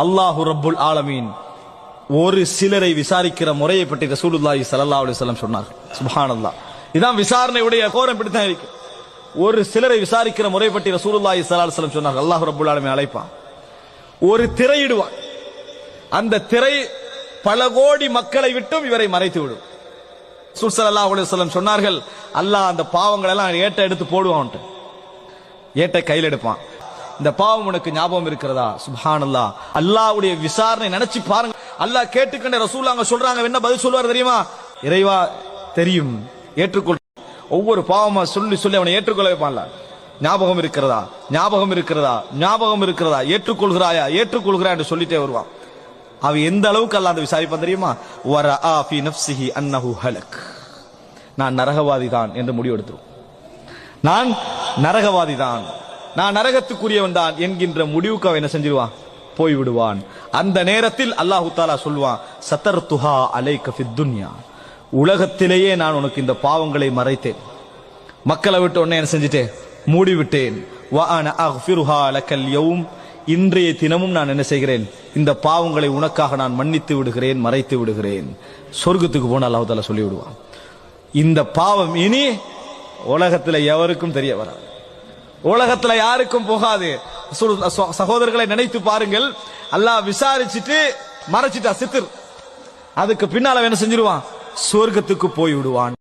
அல்லாஹு ரப்புல் ஆலமீன் ஒரு சிலரை விசாரிக்கிற முறையை பற்றி ரசூலுல்லாஹி ஸல்லல்லாஹு அலைஹி வஸல்லம் சொன்னார். சுப்ஹானல்லாஹ். இதான் விசாரணையுடைய கோரம் பிடித்தான் இருக்கு. ஒரு சிலரை விசாரிக்கிற முறை பற்றி ரசூலுல்லாஹி ஸல்லல்லாஹு அலைஹி வஸல்லம் சொன்னார். அல்லாஹ் ரப்புல் ஆலமீன் அழைப்பான், ஒரு திரையிடுவான். அந்த திரை பல கோடி மக்களை விட்டும் இவரை மறைத்து விடும். ரசூல் ஸல்லல்லாஹு அலைஹி வஸல்லம் சொன்னார்கள், அல்லாஹ் அந்த பாவங்கள் எல்லாம் ஏட்ட எடுத்து போடுவான். ஏட்ட கையில் எடுப்பான். இந்த பாவம் உனக்கு ஞாபகம் இருக்கிறதா? சுப்ஹானல்லாஹ். அல்லாஹ்வுடைய விசாரணை நினைச்சு பாருங்க. அல்லாஹ் கேட்டுக்கொண்ட ரசூலுல்லாஹ் சொல்றாங்க, என்ன பதில் சொல்வார் தெரியுமா? இறைவா தெரியும், ஏற்றுக்கொள். ஒவ்வொரு பாவமா சொல்லி சொல்லி அவனை ஏற்றுக்கொள்ள வைப்பான்ல. ஞாபகம் இருக்கிறதா, ஞாபகம் இருக்கிறதா, ஞாபகம் இருக்கிறதா, ஏற்றுக்கொள்கிறாயா, ஏற்றுக்கொள்கிறா என்று சொல்லிட்டே வருவான். அவ எந்த அளவுக்கு அல்லாஹ் அந்த விசாரிப்பான் தெரியுமா? வரஆ ஃபீ நஃப்ஸிஹி அன்னஹு ஹலக். நான் நரகவாதி தான் என்று முடிவெடுத்துரும். நான் நரகவாதி தான், நான் நரகத்துக்குரியவன் தான் என்கின்ற முடிவுக்கு அவன் என்ன செஞ்சிருவான்? போய்விடுவான். அந்த நேரத்தில் அல்லாஹு தஆலா சொல்வான், சதர்துஹா அலைக ஃபித் துன்யா. உலகத்திலேயே நான் உனக்கு இந்த பாவங்களை மறைத்தேன், மக்களை விட்டு உன்னை என்ன செஞ்சிட்டேன்? மூடிவிட்டேன். வ அன அக்ஃபிருஹா லக்கல் யௌம். இன்றைய தினமும் நான் என்ன செய்கிறேன்? இந்த பாவங்களை உனக்காக நான் மன்னித்து விடுகிறேன், மறைத்து விடுகிறேன். சொர்க்கத்துக்கு போன அல்லாஹு தஆலா சொல்லி விடுவான். இந்த பாவம் இனி உலகத்துல எவருக்கும் தெரிய வராது, உலகத்துல யாருக்கும் போகாது. சகோதரர்களை நினைத்து பாருங்கள், அல்லாஹ் விசாரிச்சுட்டு மறைச்சிட்டா சித்திர், அதுக்கு பின்னால என்ன செஞ்சிருவான்? சொர்க்கத்துக்கு போய் விடுவான்.